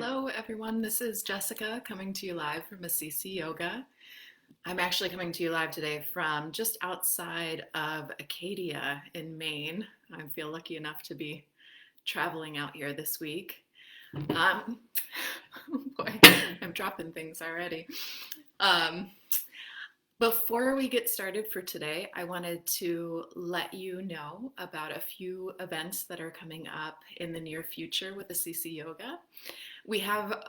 Hello, everyone. This is Jessica coming to you live from Assisi Yoga. I'm actually coming to you live today from just outside of Acadia in Maine. I feel lucky enough to be traveling out here this week. Um, boy, I'm dropping things already. Um, Before we get started for today, I wanted to let you know about a few events that are coming up in the near future with Assisi Yoga. We have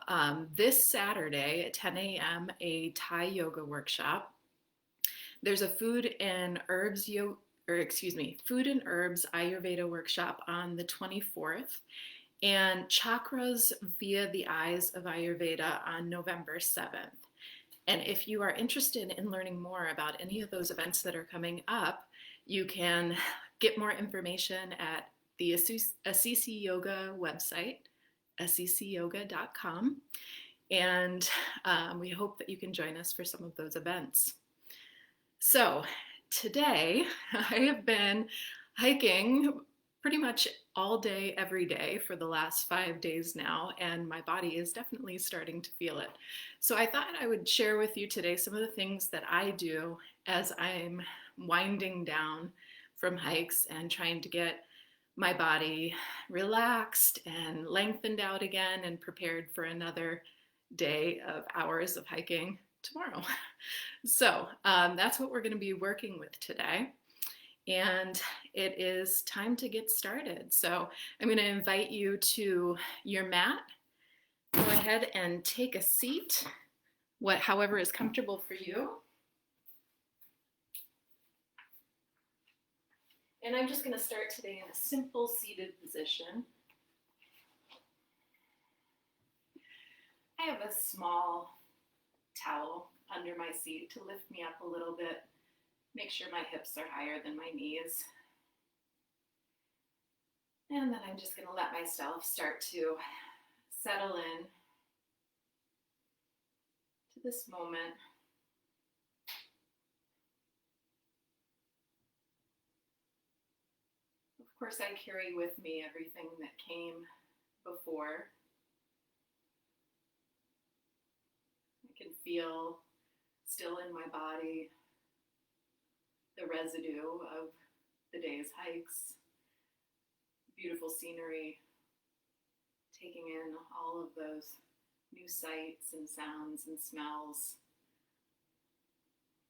this Saturday at 10 a.m. a Thai yoga workshop. There's a food and herbs food and herbs Ayurveda workshop on the 24th, and chakras via the eyes of Ayurveda on November 7th. And if you are interested in learning more about any of those events that are coming up, you can get more information at the Assisi Yoga website, assisiyoga.com. And we hope that you can join us for some of those events. So today I have been hiking pretty much all day, every day for the last 5 days now, and my body is definitely starting to feel it. So I thought I would share with you today some of the things that I do as I'm winding down from hikes and trying to get my body relaxed and lengthened out again and prepared for another day of hours of hiking tomorrow. So that's what we're going to be working with today. And it is time to get started. So I'm going to invite you to your mat. Go ahead and take a seat, however is comfortable for you. And I'm just going to start today in a simple seated position. I have a small towel under my seat to lift me up a little bit. Make sure my hips are higher than my knees. And then I'm just going to let myself start to settle in to this moment. Of course, I carry with me everything that came before. I can feel still in my body the residue of the day's hikes, beautiful scenery, taking in all of those new sights and sounds and smells.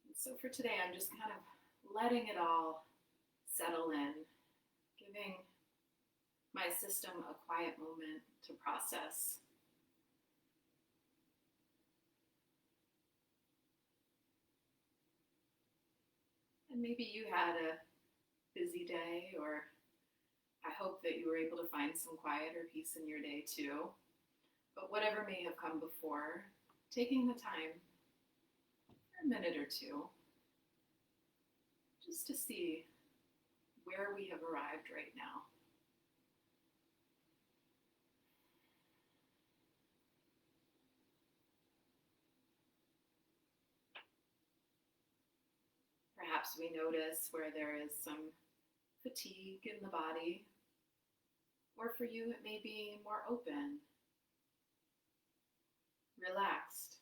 And so for today, I'm just kind of letting it all settle in, giving my system a quiet moment to process. And maybe you had a busy day, or I hope that you were able to find some quiet or peace in your day too. But whatever may have come before, taking the time for a minute or two just to see where we have arrived right now. Perhaps we notice where there is some fatigue in the body, or for you it may be more open, relaxed.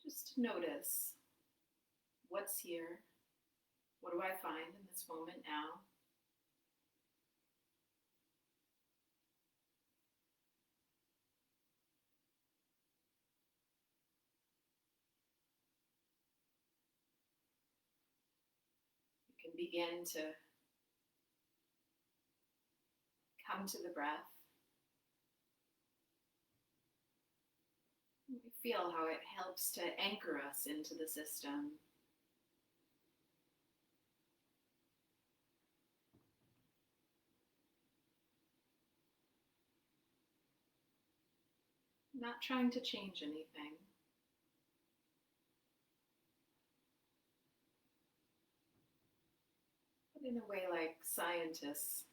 Just notice what's here, what do I find in this moment now. You can begin to come to the breath. We feel how it helps to anchor us into the system. Not trying to change anything. But in a way like scientists,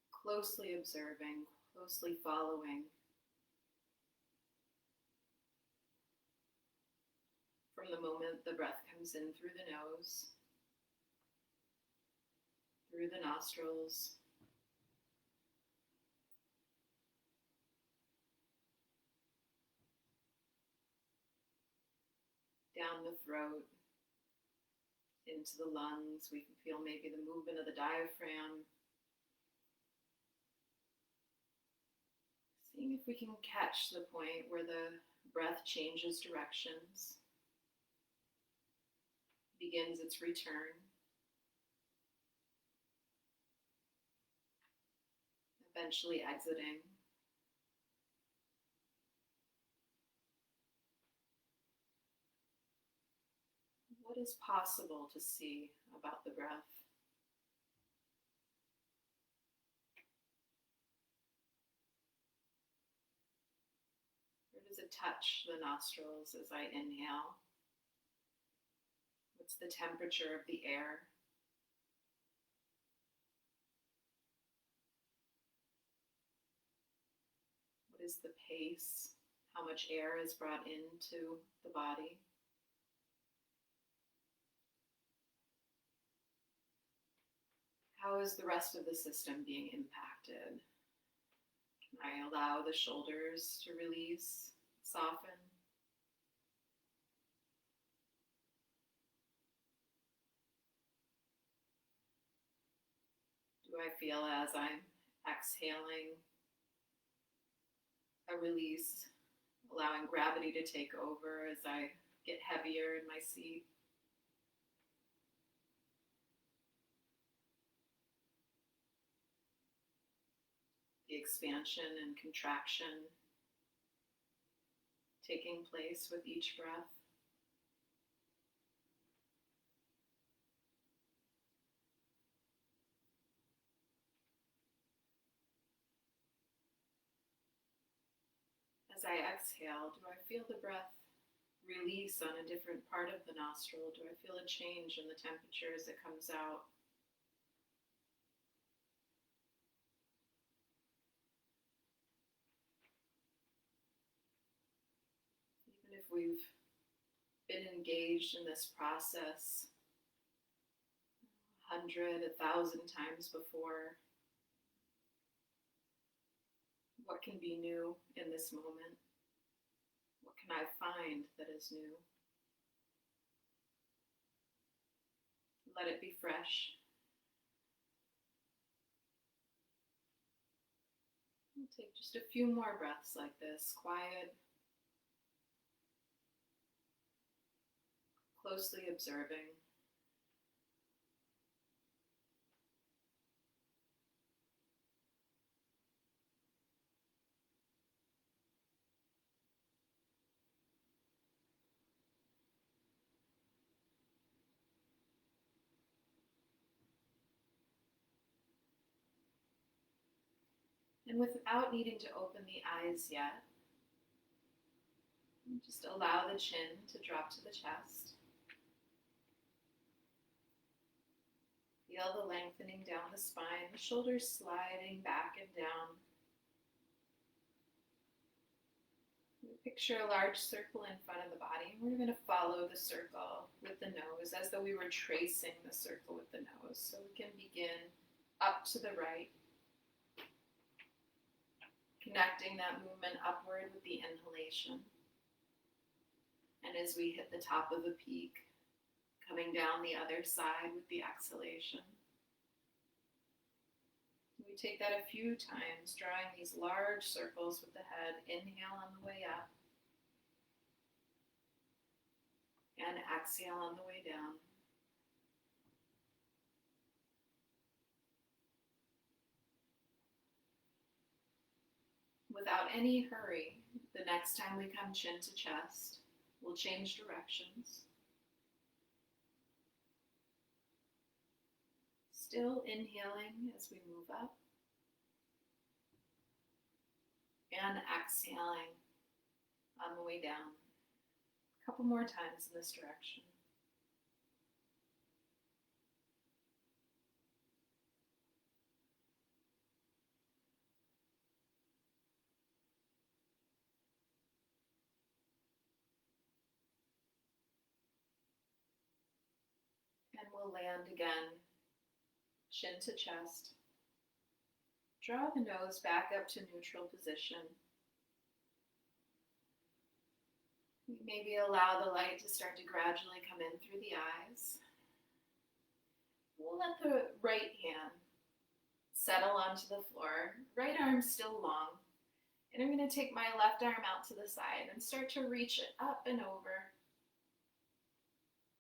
closely observing, closely following from the moment the breath comes in through the nose, through the nostrils, down the throat, into the lungs. We can feel maybe the movement of the diaphragm. Seeing if we can catch the point where the breath changes directions, begins its return, eventually exiting. What is possible to see about the breath? Where does it touch the nostrils as I inhale? What's the temperature of the air? What is the pace? How much air is brought into the body? How is the rest of the system being impacted? Can I allow the shoulders to release, soften? Do I feel as I'm exhaling a release, allowing gravity to take over as I get heavier in my seat? The expansion and contraction taking place with each breath. As I exhale, do I feel the breath release on a different part of the nostril? Do I feel a change in the temperature as it comes out? Even if we've been engaged in this process 100, 1,000 times before, what can be new in this moment? What can I find that is new? Let it be fresh. We'll take just a few more breaths like this, quiet, closely observing. And without needing to open the eyes yet, just allow the chin to drop to the chest. Feel the lengthening down the spine, the shoulders sliding back and down. Picture a large circle in front of the body. We're going to follow the circle with the nose as though we were tracing the circle with the nose. So we can begin up to the right, connecting that movement upward with the inhalation. And as we hit the top of the peak, coming down the other side with the exhalation. We take that a few times, drawing these large circles with the head. Inhale on the way up. And exhale on the way down. Without any hurry, the next time we come chin to chest, we'll change directions. Still inhaling as we move up. And exhaling on the way down. A couple more times in this direction. And we'll land again, chin to chest. Draw the nose back up to neutral position. Maybe allow the light to start to gradually come in through the eyes. We'll let the right hand settle onto the floor, right arm still long. And I'm going to take my left arm out to the side and start to reach it up and over,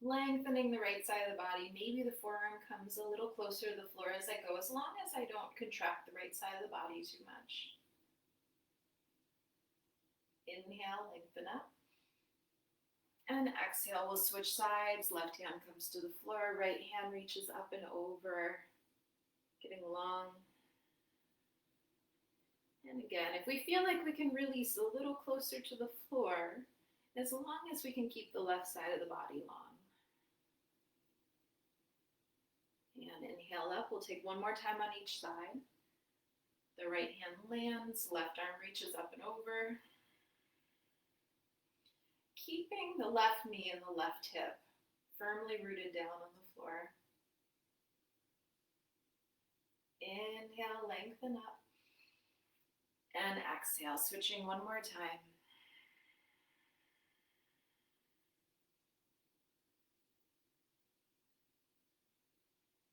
lengthening the right side of the body. Maybe the forearm comes a little closer to the floor as I go, as long as I don't contract the right side of the body too much. Inhale, lengthen up. And exhale, we'll switch sides. Left hand comes to the floor, right hand reaches up and over, getting long. And again, if we feel like we can release a little closer to the floor, as long as we can keep the left side of the body long. And inhale up, we'll take one more time on each side. The right hand lands, left arm reaches up and over. Keeping the left knee and the left hip firmly rooted down on the floor. Inhale, lengthen up. And exhale, switching one more time.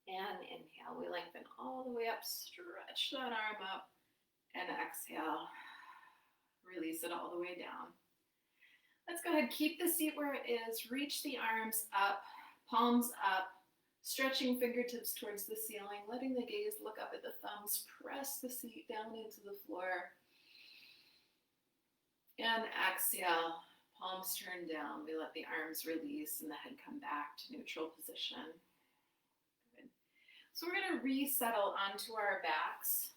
And inhale, we lengthen all the way up, stretch that arm up, and exhale, release it all the way down. Let's go ahead, keep the seat where it is, reach the arms up, palms up, stretching fingertips towards the ceiling, letting the gaze look up at the thumbs, press the seat down into the floor. And exhale, palms turn down. We let the arms release and the head come back to neutral position. Good. So we're going to resettle onto our backs,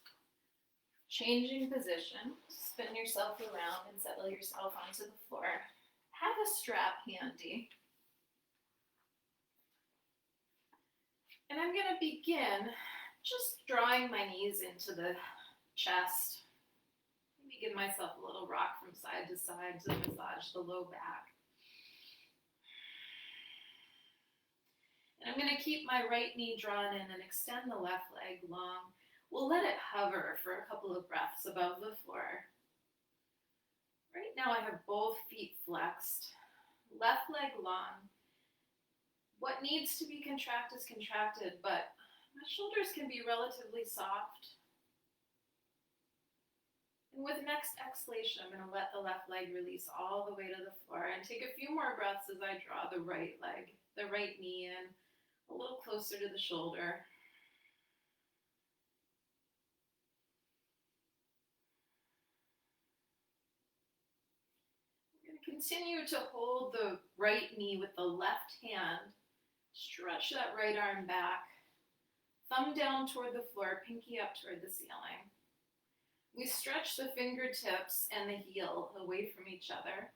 changing position. Spin yourself around and settle yourself onto the floor. Have a strap handy. And I'm going to begin just drawing my knees into the chest. Maybe give myself a little rock from side to massage the low back. And I'm going to keep my right knee drawn in and extend the left leg long. We'll let it hover for a couple of breaths above the floor. Right now I have both feet flexed, left leg long. What needs to be contracted is contracted, but my shoulders can be relatively soft. And with next exhalation, I'm going to let the left leg release all the way to the floor and take a few more breaths as I draw the right leg, the right knee in, a little closer to the shoulder. We're going to continue to hold the right knee with the left hand. Stretch that right arm back. Thumb down toward the floor, pinky up toward the ceiling. We stretch the fingertips and the heel away from each other.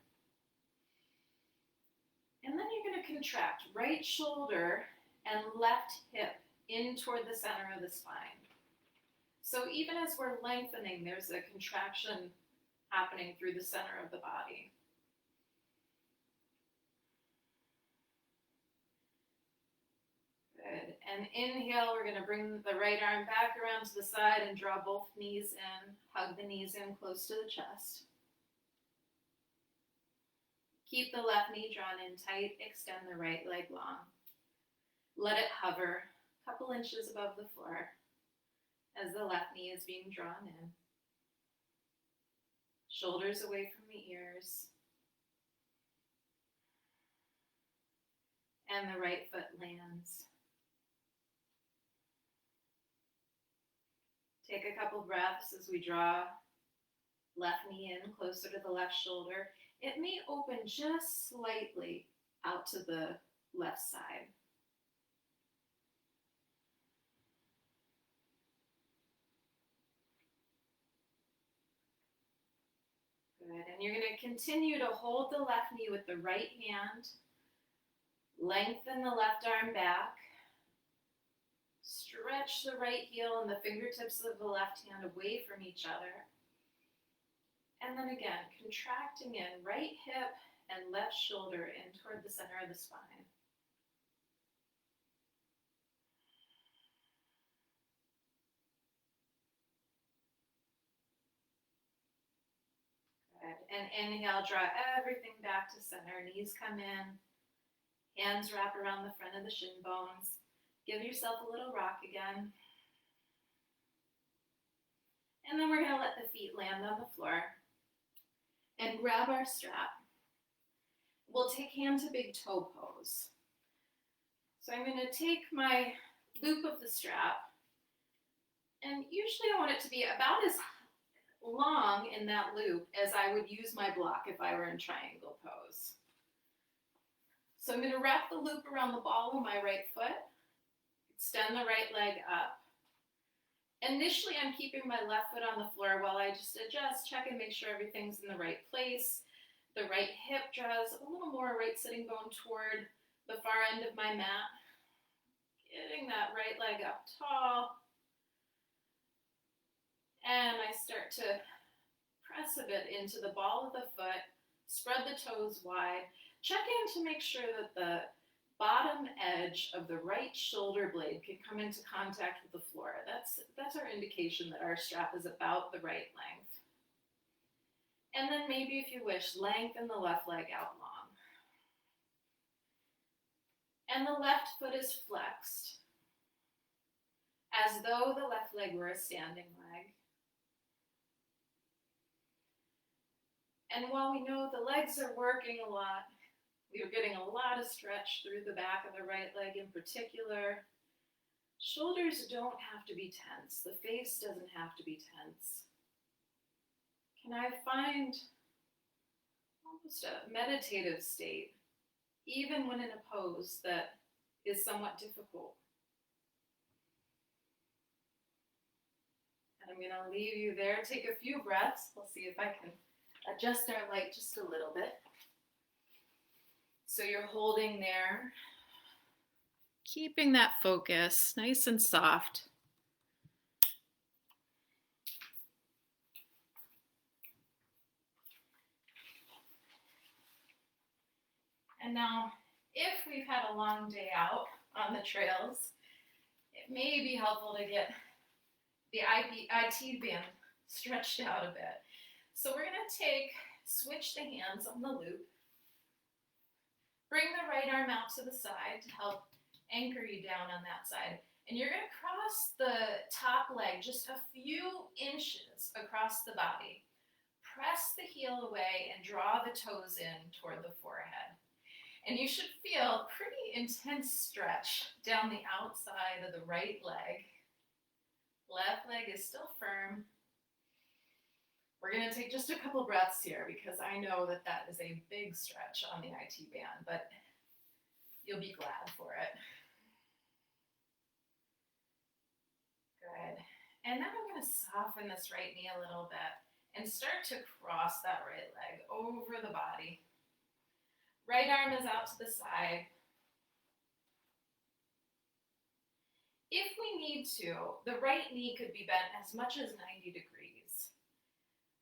And then you're going to contract right shoulder and left hip in toward the center of the spine. So even as we're lengthening, there's a contraction happening through the center of the body. Good. And inhale, we're going to bring the right arm back around to the side and draw both knees in. Hug the knees in close to the chest. Keep the left knee drawn in tight. Extend the right leg long. Let it hover a couple inches above the floor as the left knee is being drawn in. Shoulders away from the ears. And the right foot lands. Take a couple breaths as we draw left knee in closer to the left shoulder. It may open just slightly out to the left side. Good, and you're going to continue to hold the left knee with the right hand. Lengthen the left arm back. Stretch the right heel and the fingertips of the left hand away from each other. And then again, contracting in right hip and left shoulder in toward the center of the spine. Good. And inhale, draw everything back to center. Knees come in, hands wrap around the front of the shin bones. Give yourself a little rock again. And then we're going to let the feet land on the floor and grab our strap. We'll take hand to big toe pose. So I'm going to take my loop of the strap, and usually I want it to be about as long in that loop as I would use my block if I were in triangle pose. So I'm going to wrap the loop around the ball of my right foot, extend the right leg up. Initially, I'm keeping my left foot on the floor while I just adjust, check, and make sure everything's in the right place. The right hip draws a little more right sitting bone toward the far end of my mat. Getting that right leg up tall. And I start to press a bit into the ball of the foot, spread the toes wide. Check in to make sure that the bottom edge of the right shoulder blade can come into contact with the floor. That's our indication that our strap is about the right length. And then maybe, if you wish, lengthen the left leg out long. And the left foot is flexed, as though the left leg were a standing leg. And while we know the legs are working a lot, we are getting a lot of stretch through the back of the right leg in particular. Shoulders don't have to be tense. The face doesn't have to be tense. Can I find almost a meditative state, even when in a pose that is somewhat difficult? And I'm going to leave you there. Take a few breaths. We'll see if I can adjust our light just a little bit. So you're holding there, keeping that focus nice and soft. And now, if we've had a long day out on the trails, it may be helpful to get the IT band stretched out a bit. So we're going to switch the hands on the loop. Bring the right arm out to the side to help anchor you down on that side. And you're going to cross the top leg just a few inches across the body. Press the heel away and draw the toes in toward the forehead. And you should feel pretty intense stretch down the outside of the right leg. Left leg is still firm. We're going to take just a couple breaths here because I know that that is a big stretch on the IT band, but you'll be glad for it. Good. And now I'm going to soften this right knee a little bit and start to cross that right leg over the body. Right arm is out to the side. If we need to, the right knee could be bent as much as 90 degrees.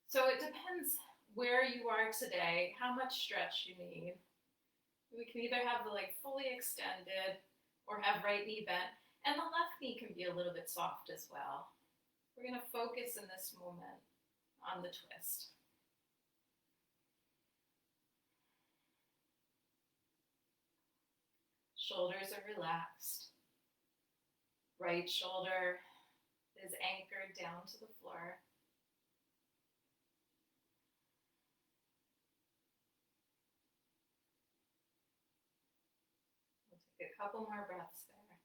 So it depends where you are today, how much stretch you need. We can either have the leg fully extended or have right knee bent, and the left knee can be a little bit soft as well. We're going to focus in this moment on the twist. Shoulders are relaxed. Right shoulder is anchored down to the floor. We'll take a couple more breaths there.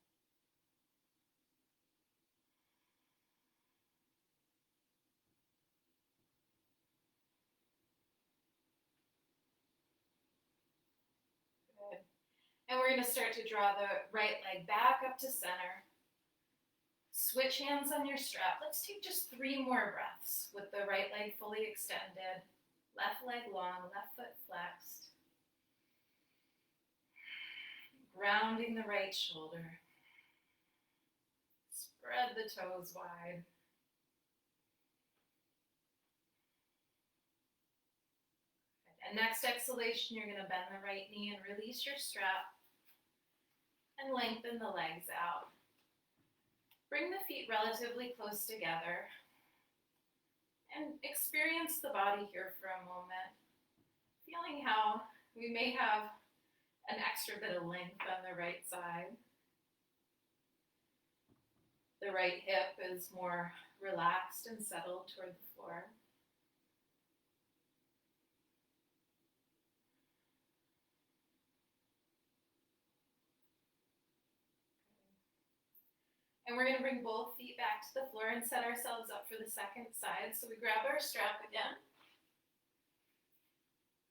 Good. And we're going to start to draw the right leg back up to center. Switch hands on your strap. Let's take just 3 more breaths with the right leg fully extended, left leg long, left foot flexed. Grounding the right shoulder. Spread the toes wide. And next exhalation, you're going to bend the right knee and release your strap and lengthen the legs out. Bring the feet relatively close together And experience the body here for a moment, feeling how we may have an extra bit of length on the right side. The right hip is more relaxed and settled toward the floor. And we're going to bring both feet back to the floor and set ourselves up for the second side. So we grab our strap again.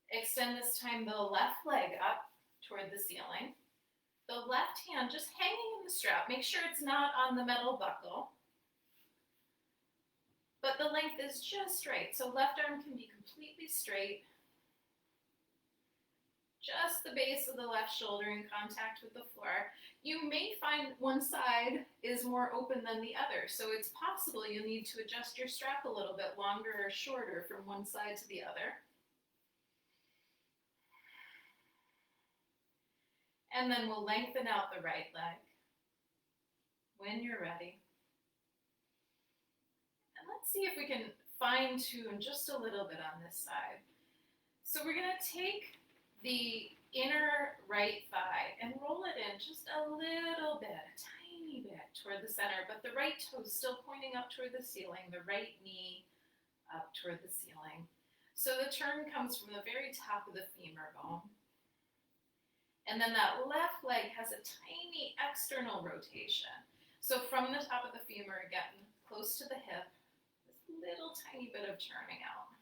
Extend this time the left leg up toward the ceiling. The left hand just hanging in the strap. Make sure it's not on the metal buckle. But the length is just right. So left arm can be completely straight. Just the base of the left shoulder in contact with the floor. You may find one side is more open than the other, so it's possible you'll need to adjust your strap a little bit longer or shorter from one side to the other. And then we'll lengthen out the right leg when you're ready. And let's see if we can fine tune just a little bit on this side. So we're going to take the inner right thigh and roll it in just a little bit, a tiny bit toward the center, but the right toe is still pointing up toward the ceiling, the right knee up toward the ceiling. So the turn comes from the very top of the femur bone. And then that left leg has a tiny external rotation. So from the top of the femur, again, close to the hip, this little tiny bit of turning out.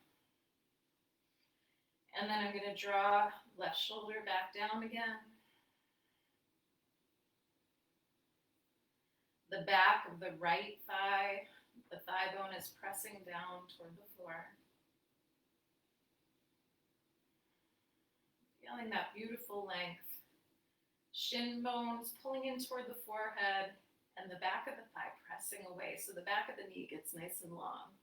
And then I'm going to draw left shoulder back down again. The back of the right thigh, the thigh bone is pressing down toward the floor. Feeling that beautiful length. Shin bones pulling in toward the forehead and the back of the thigh pressing away. So the back of the knee gets nice and long.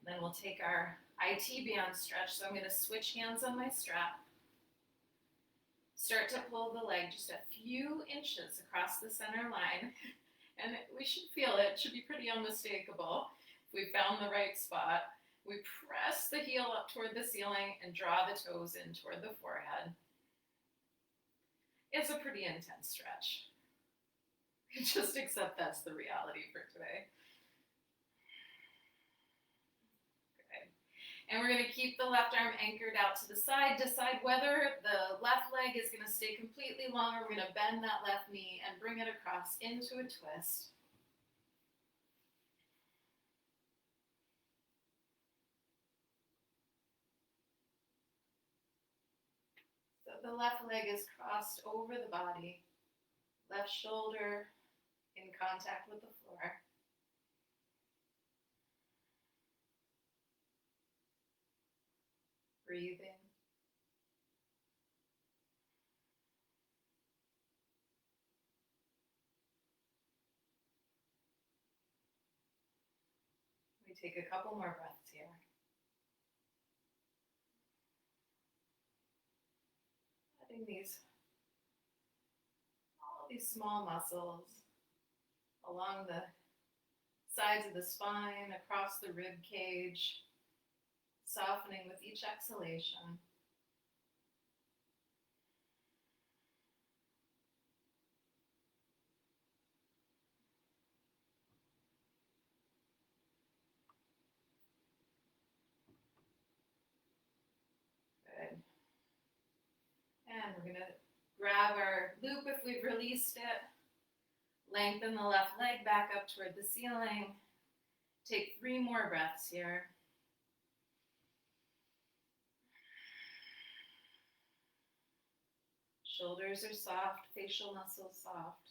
Then we'll take our IT band stretch. So I'm going to switch hands on my strap. Start to pull the leg just a few inches across the center line. And we should feel it. It should be pretty unmistakable. If we found the right spot. We press the heel up toward the ceiling and draw the toes in toward the forehead. It's a pretty intense stretch. Just accept that's the reality for today. And we're going to keep the left arm anchored out to the side. Decide whether the left leg is going to stay completely long or we're going to bend that left knee and bring it across into a twist. So the left leg is crossed over the body. Left shoulder in contact with the floor. Breathing. We take a couple more breaths here. Letting all these small muscles along the sides of the spine, across the rib cage, softening with each exhalation. Good. And we're going to grab our loop if we've released it. Lengthen the left leg back up toward the ceiling. Take 3 more breaths here. Shoulders are soft, facial muscles soft.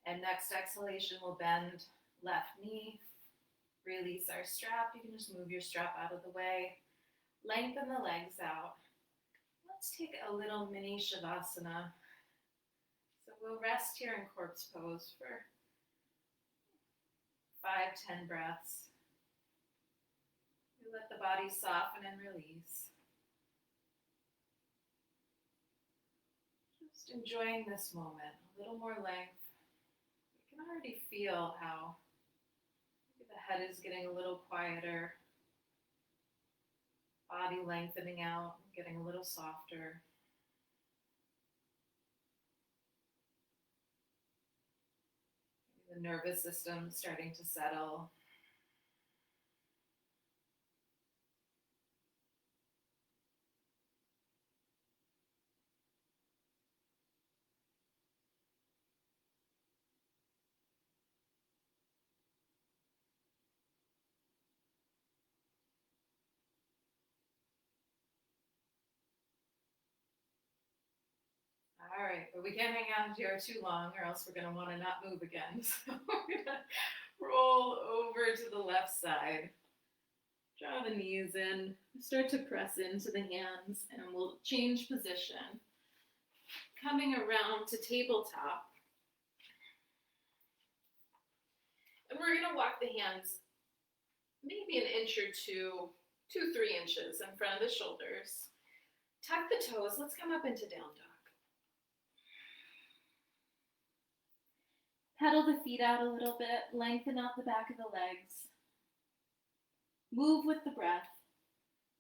And next exhalation, we'll bend left knee. Release our strap. You can just move your strap out of the way. Lengthen the legs out. Let's take a little mini Shavasana. So we'll rest here in corpse pose for 5-10 breaths. Let the body soften and release. Just enjoying this moment, a little more length. You can already feel how maybe the head is getting a little quieter, body lengthening out, getting a little softer. Maybe the nervous system starting to settle. All right, but we can't hang out here too long or else we're going to want to not move again. So we're going to roll over to the left side. Draw the knees in, start to press into the hands, and we'll change position. Coming around to tabletop. And we're going to walk the hands maybe an inch or two, 3 inches in front of the shoulders. Tuck the toes. Let's come up into down dog. Pedal the feet out a little bit, lengthen out the back of the legs. Move with the breath,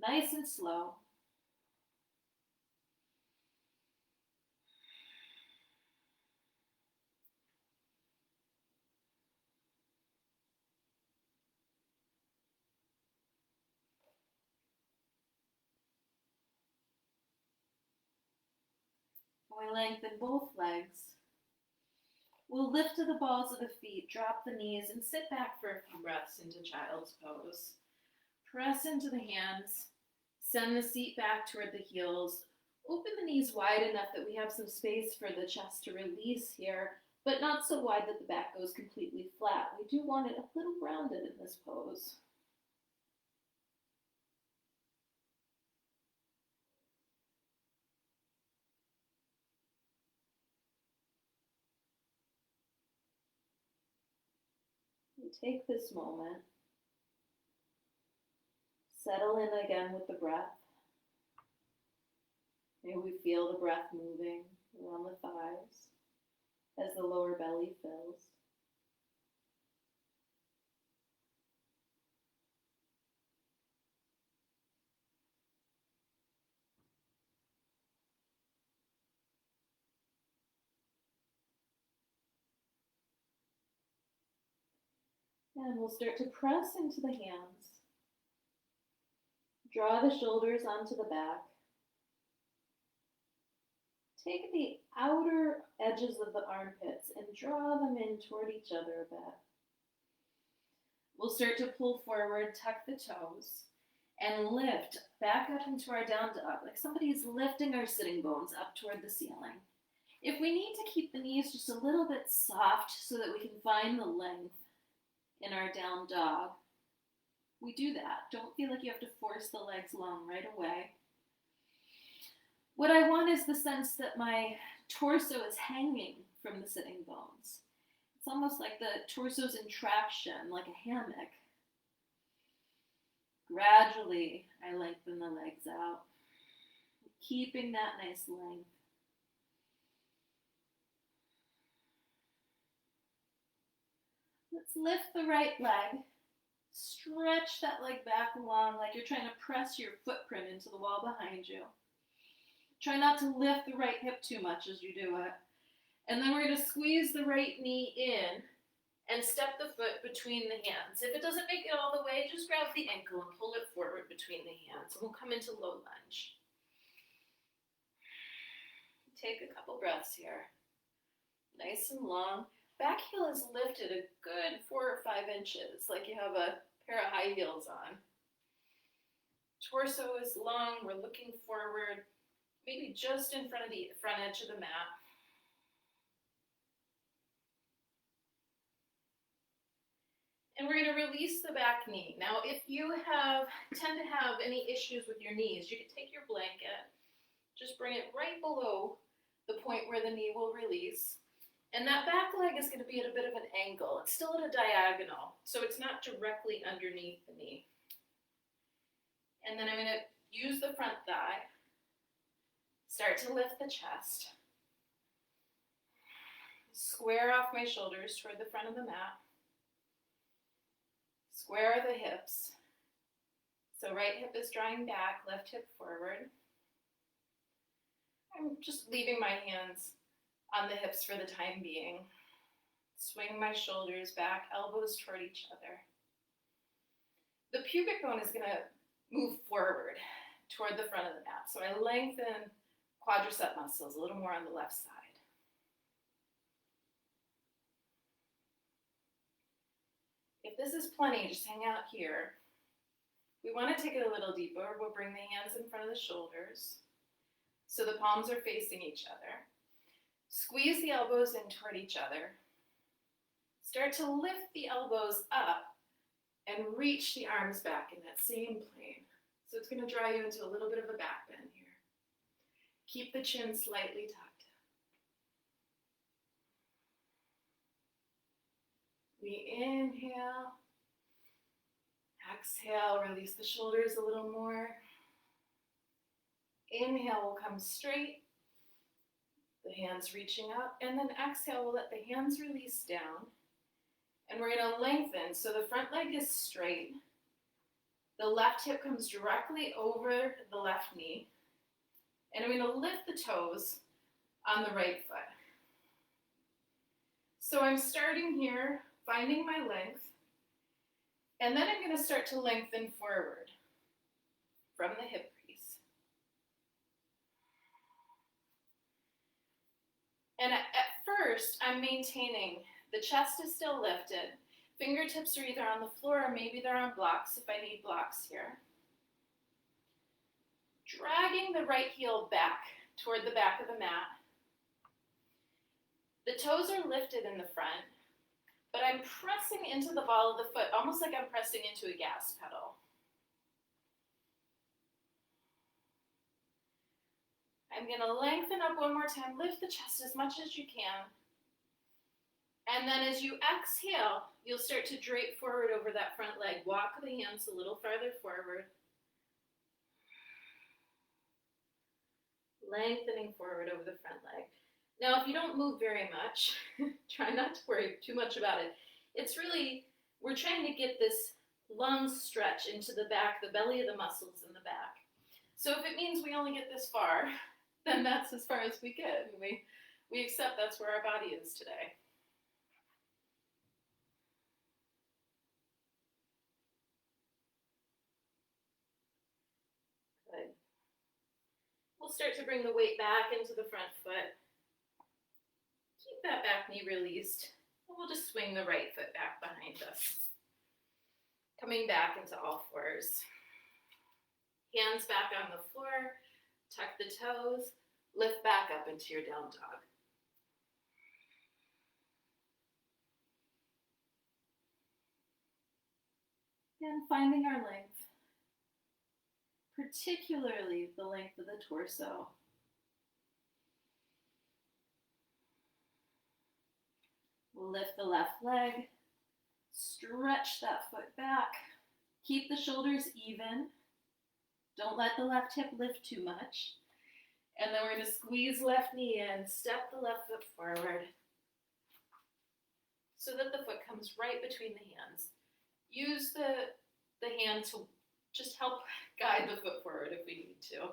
nice and slow. When we lengthen both legs, we'll lift to the balls of the feet, drop the knees, and sit back for a few breaths into child's pose. Press into the hands, send the seat back toward the heels. Open the knees wide enough that we have some space for the chest to release here, but not so wide that the back goes completely flat. We do want it a little rounded in this pose. We take this moment, settle in again with the breath. Maybe we feel the breath moving around the thighs as the lower belly fills. And we'll start to press into the hands. Draw the shoulders onto the back. Take the outer edges of the armpits and draw them in toward each other a bit. We'll start to pull forward, tuck the toes, and lift back up into our down dog, like somebody's lifting our sitting bones up toward the ceiling. If we need to keep the knees just a little bit soft so that we can find the length in our down dog, we do that. Don't feel like you have to force the legs long right away. What I want is the sense that my torso is hanging from the sitting bones. It's almost like the torso's in traction, like a hammock. Gradually, I lengthen the legs out, keeping that nice length. Let's lift the right leg. Stretch that leg back long like you're trying to press your footprint into the wall behind you. Try not to lift the right hip too much as you do it. And then we're going to squeeze the right knee in and step the foot between the hands. If it doesn't make it all the way, just grab the ankle and pull it forward between the hands. And we'll come into low lunge. Take a couple breaths here. Nice and long. Back heel is lifted a good 4 or 5 inches, like you have a pair of high heels on. Torso is long. We're looking forward, maybe just in front of the front edge of the mat. And we're going to release the back knee. Now, if you tend to have any issues with your knees, you can take your blanket, just bring it right below the point where the knee will release. And that back leg is going to be at a bit of an angle. It's still at a diagonal, so it's not directly underneath the knee. And then I'm going to use the front thigh, start to lift the chest, square off my shoulders toward the front of the mat, square the hips. So right hip is drawing back, left hip forward. I'm just leaving my hands on the hips for the time being. Swing my shoulders back, elbows toward each other. The pubic bone is going to move forward toward the front of the mat. So I lengthen quadricep muscles a little more on the left side. If this is plenty, just hang out here. We want to take it a little deeper. We'll bring the hands in front of the shoulders so the palms are facing each other. Squeeze the elbows in toward each other. Start to lift the elbows up and reach the arms back in that same plane. So it's going to draw you into a little bit of a back bend here. Keep the chin slightly tucked. We inhale. Exhale, release the shoulders a little more. Inhale, we'll come straight. The hands reaching up. And then exhale, we'll let the hands release down. And we're going to lengthen. So the front leg is straight. The left hip comes directly over the left knee. And I'm going to lift the toes on the right foot. So I'm starting here, finding my length. And then I'm going to start to lengthen forward from the hip crease. And at first, I'm maintaining. The chest is still lifted. Fingertips are either on the floor or maybe they're on blocks if I need blocks here. Dragging the right heel back toward the back of the mat. The toes are lifted in the front, but I'm pressing into the ball of the foot, almost like I'm pressing into a gas pedal. I'm going to lengthen up one more time. Lift the chest as much as you can. And then as you exhale, you'll start to drape forward over that front leg. Walk the hands a little farther forward. Lengthening forward over the front leg. Now, if you don't move very much, try not to worry too much about it. It's really, we're trying to get this lung stretch into the back, the belly of the muscles in the back. So if it means we only get this far, then that's as far as we get. And we accept that's where our body is today. Good. We'll start to bring the weight back into the front foot. Keep that back knee released. And we'll just swing the right foot back behind us. Coming back into all fours. Hands back on the floor. Tuck the toes. Lift back up into your down dog. And finding our length. Particularly the length of the torso. Lift the left leg, stretch that foot back, keep the shoulders even, don't let the left hip lift too much, and then we're going to squeeze left knee in, step the left foot forward so that the foot comes right between the hands. Use the hand to just help guide the foot forward if we need to.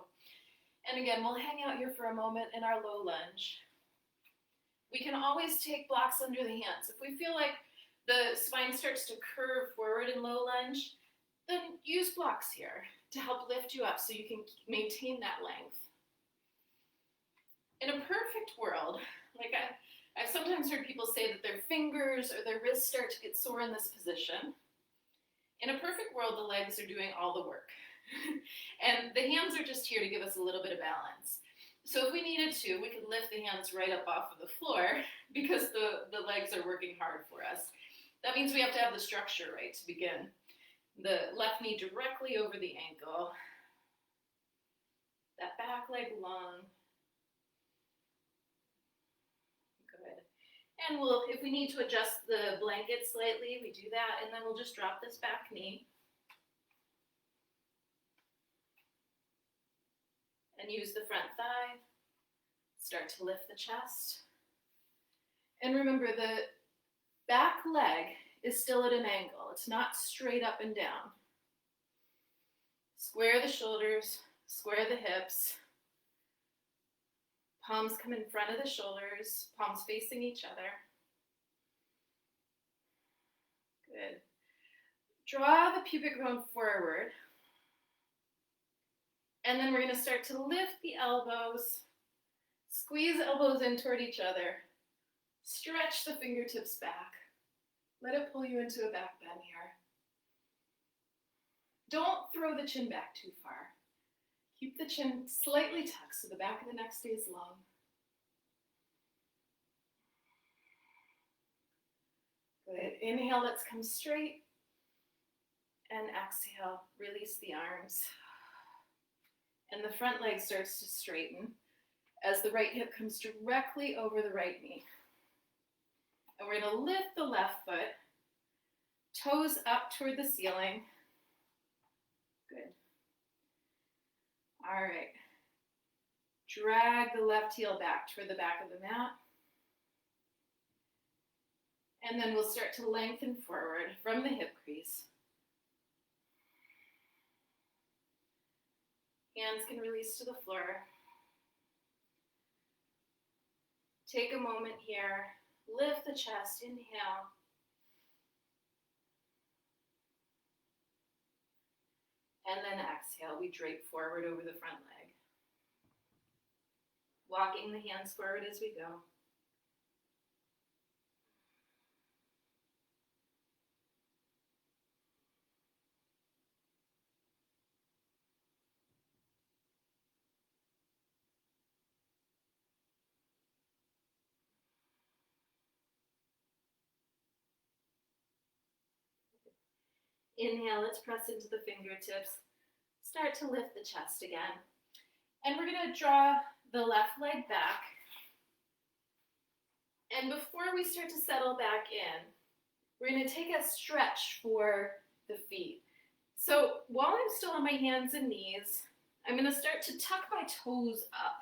And again, we'll hang out here for a moment in our low lunge. We can always take blocks under the hands. If we feel like the spine starts to curve forward in low lunge, then use blocks here to help lift you up so you can maintain that length. In a perfect world, like I've sometimes heard people say that their fingers or their wrists start to get sore in this position. In a perfect world, the legs are doing all the work. And the hands are just here to give us a little bit of balance. So if we needed to, we could lift the hands right up off of the floor because the legs are working hard for us. That means we have to have the structure right to begin. The left knee directly over the ankle. That back leg long. Good. And if we need to adjust the blanket slightly, we do that, and then we'll just drop this back knee. And use the front thigh. Start to lift the chest. And remember, the back leg is still at an angle. It's not straight up and down. Square the shoulders, square the hips. Palms come in front of the shoulders, palms facing each other. Good. Draw the pubic bone forward. And then we're going to start to lift the elbows, squeeze elbows in toward each other, stretch the fingertips back. Let it pull you into a back bend here. Don't throw the chin back too far. Keep the chin slightly tucked so the back of the neck stays long. Good. Inhale, let's come straight. And exhale, release the arms. And the front leg starts to straighten as the right hip comes directly over the right knee. And we're going to lift the left foot, toes up toward the ceiling. Good. All right. Drag the left heel back toward the back of the mat. And then we'll start to lengthen forward from the hip crease. Hands can release to the floor. Take a moment here. Lift the chest. Inhale. And then exhale. We drape forward over the front leg. Walking the hands forward as we go. Inhale, let's press into the fingertips. Start to lift the chest again. And we're going to draw the left leg back. And before we start to settle back in, we're going to take a stretch for the feet. So while I'm still on my hands and knees, I'm going to start to tuck my toes up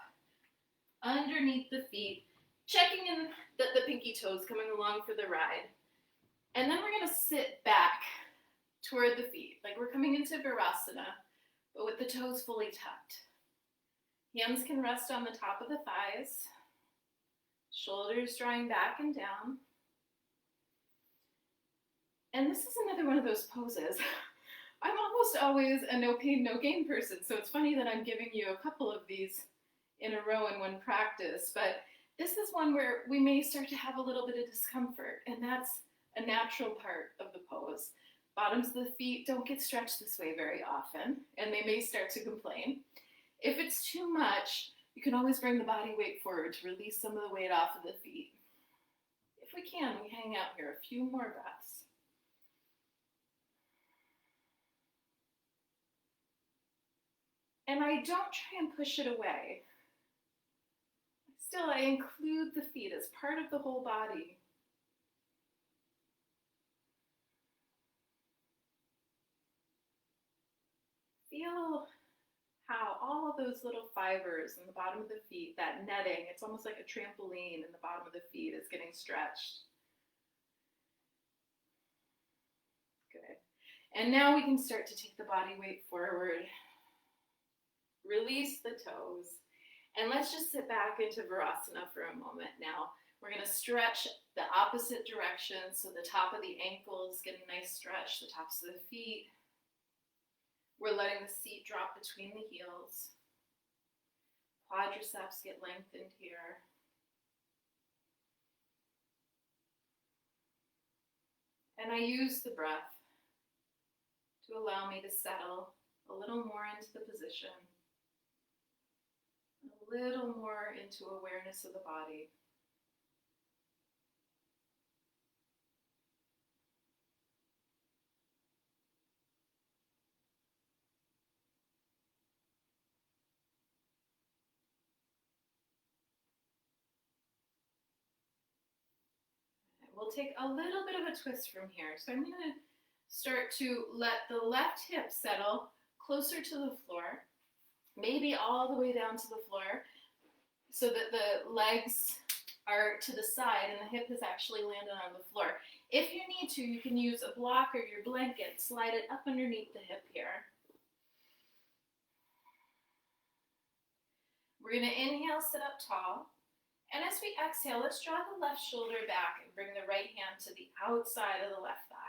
underneath the feet, checking in that the pinky toes coming along for the ride. And then we're going to sit back toward the feet, like we're coming into Virasana, but with the toes fully tucked. Hands can rest on the top of the thighs, shoulders drawing back and down. And this is another one of those poses. I'm almost always a no pain, no gain person, so it's funny that I'm giving you a couple of these in a row in one practice, but this is one where we may start to have a little bit of discomfort, and that's a natural part of the pose. Bottoms of the feet don't get stretched this way very often, and they may start to complain. If it's too much, you can always bring the body weight forward to release some of the weight off of the feet. If we can, we hang out here a few more breaths. And I don't try and push it away. Still, I include the feet as part of the whole body. Feel how all of those little fibers in the bottom of the feet, that netting, it's almost like a trampoline in the bottom of the feet is getting stretched. Good. And now we can start to take the body weight forward. Release the toes. And let's just sit back into Virasana for a moment now. We're going to stretch the opposite direction, so the top of the ankles get a nice stretch, the tops of the feet. We're letting the seat drop between the heels. Quadriceps get lengthened here. And I use the breath to allow me to settle a little more into the position, a little more into awareness of the body. We'll take a little bit of a twist from here. So I'm going to start to let the left hip settle closer to the floor. maybe all the way down to the floor so that the legs are to the side and the hip has actually landed on the floor. If you need to, you can use a block or your blanket, slide it up underneath the hip here. We're going to inhale, sit up tall. And as we exhale, let's draw the left shoulder back and bring the right hand to the outside of the left thigh.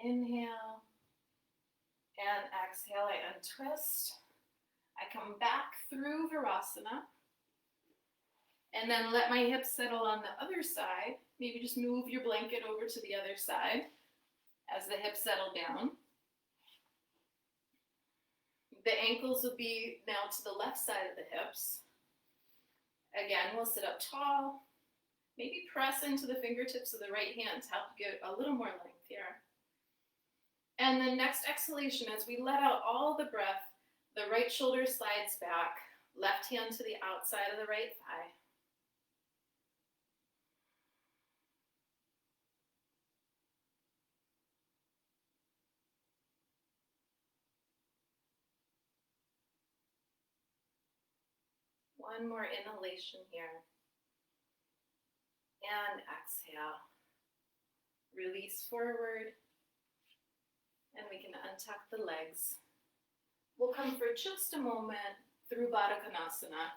Inhale and exhale, I untwist. I come back through Virasana. And then let my hips settle on the other side. Maybe just move your blanket over to the other side as the hips settle down. The ankles will be now to the left side of the hips. Again, we'll sit up tall. Maybe press into the fingertips of the right hand to help get a little more length here. And then next exhalation, as we let out all the breath, the right shoulder slides back, left hand to the outside of the right thigh. One more inhalation here. And exhale. Release forward. And we can untuck the legs. We'll come for just a moment through Baddha Konasana.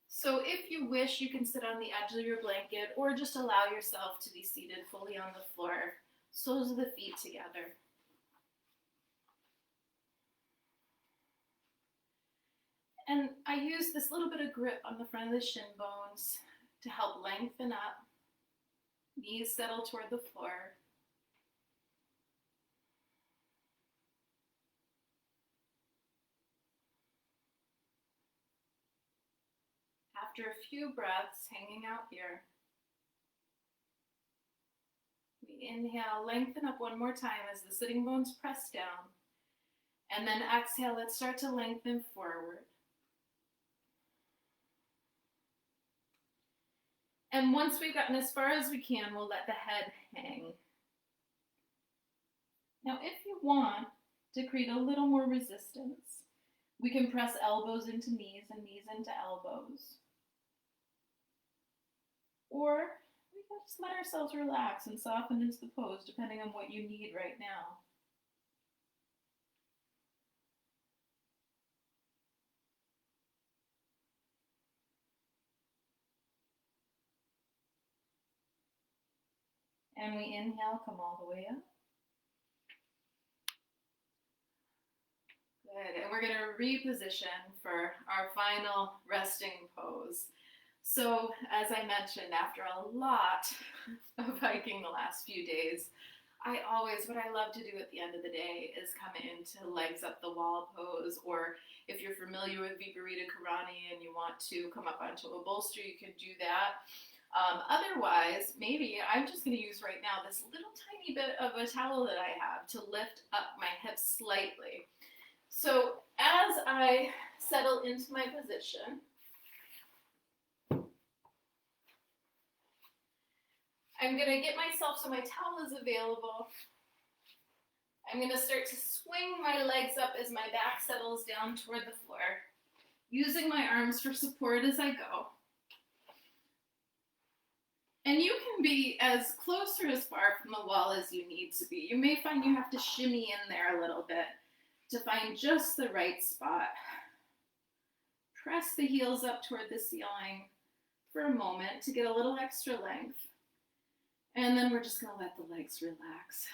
So if you wish, you can sit on the edge of your blanket or just allow yourself to be seated fully on the floor, soles of the feet together. And I use this little bit of grip on the front of the shin bones to help lengthen up. Knees settle toward the floor. After a few breaths, hanging out here, we inhale, lengthen up one more time as the sitting bones press down. And then exhale, let's start to lengthen forward. And once we've gotten as far as we can, we'll let the head hang. Now, if you want to create a little more resistance, we can press elbows into knees and knees into elbows. Or we can just let ourselves relax and soften into the pose depending on what you need right now. And we inhale, come all the way up. Good, and we're going to reposition for our final resting pose. So, as I mentioned, after a lot of hiking the last few days, what I love to do at the end of the day is come into legs up the wall pose, or if you're familiar with Viparita Karani and you want to come up onto a bolster, you can do that. Otherwise, maybe I'm just going to use right now this little tiny bit of a towel that I have to lift up my hips slightly. So as I settle into my position, I'm going to get myself so my towel is available. I'm going to start to swing my legs up as my back settles down toward the floor, using my arms for support as I go. And you can be as close or as far from the wall as you need to be. You may find you have to shimmy in there a little bit to find just the right spot. Press the heels up toward the ceiling for a moment to get a little extra length. And then we're just going to let the legs relax.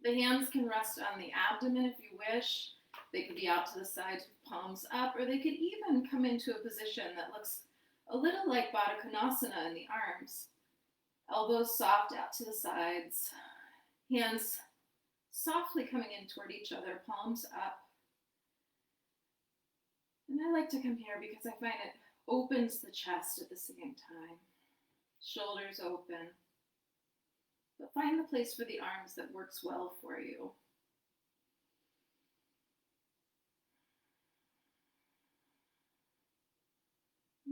The hands can rest on the abdomen if you wish. They could be out to the sides with palms up, or they could even come into a position that looks a little like Baddha Konasana in the arms. Elbows soft out to the sides. Hands softly coming in toward each other, palms up. And I like to come here because I find it opens the chest at the same time. Shoulders open. But find the place for the arms that works well for you.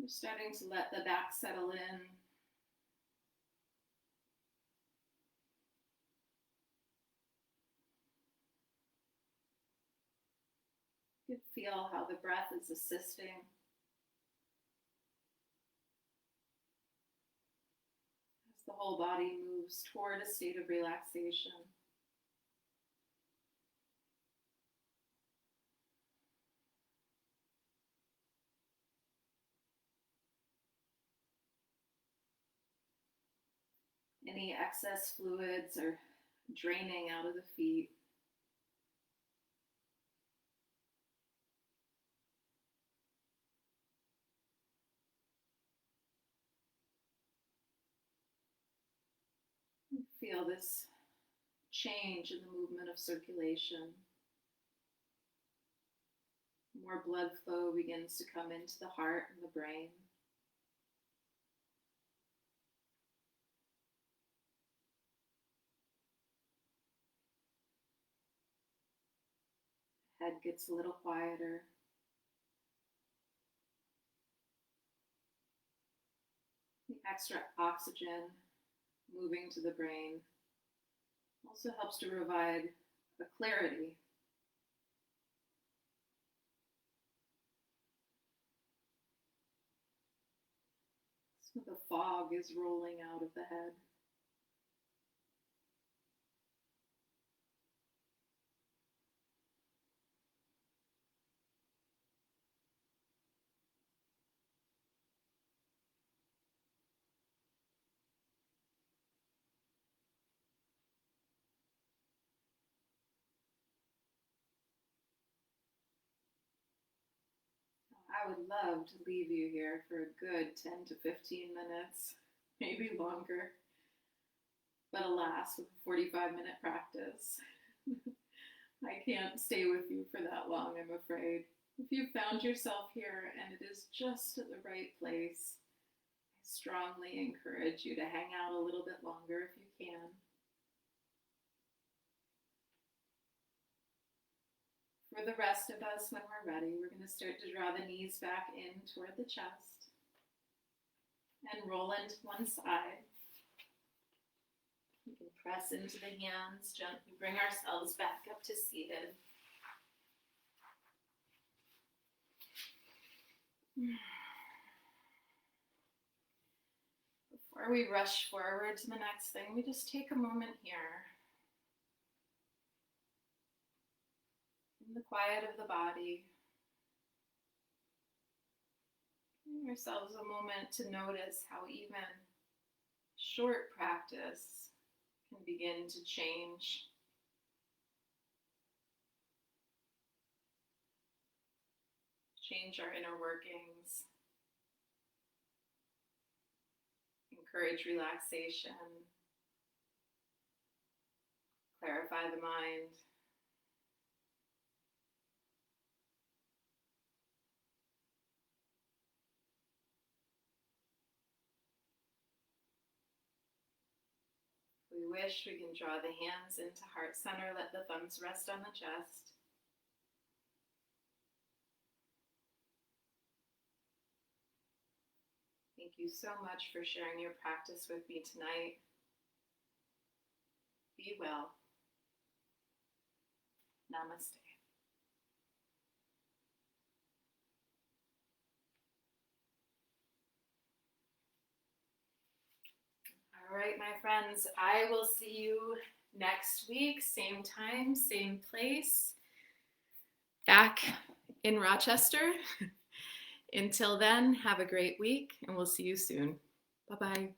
We're starting to let the back settle in. You can feel how the breath is assisting. As the whole body moves toward a state of relaxation. Any excess fluids are draining out of the feet. Feel this change in the movement of circulation. More blood flow begins to come into the heart and the brain. Head gets a little quieter. The extra oxygen moving to the brain also helps to provide a clarity. So the fog is rolling out of the head. I would love to leave you here for a good 10 to 15 minutes, maybe longer. But alas, with a 45-minute practice, I can't stay with you for that long, I'm afraid. If you found yourself here and it is just at the right place, I strongly encourage you to hang out a little bit longer if you can. For the rest of us, when we're ready, we're going to start to draw the knees back in toward the chest and roll into one side. We can press into the hands, gently bring ourselves back up to seated. Before we rush forward to the next thing, we just take a moment here in the quiet of the body. Give ourselves a moment to notice how even short practice can begin to change. Change our inner workings. Encourage relaxation. Clarify the mind. If we wish, we can draw the hands into heart center, let the thumbs rest on the chest. Thank you so much for sharing your practice with me tonight. Be well. Namaste. All right, my friends, I will see you next week, same time, same place, back in Rochester. Until then, have a great week, and we'll see you soon. Bye-bye.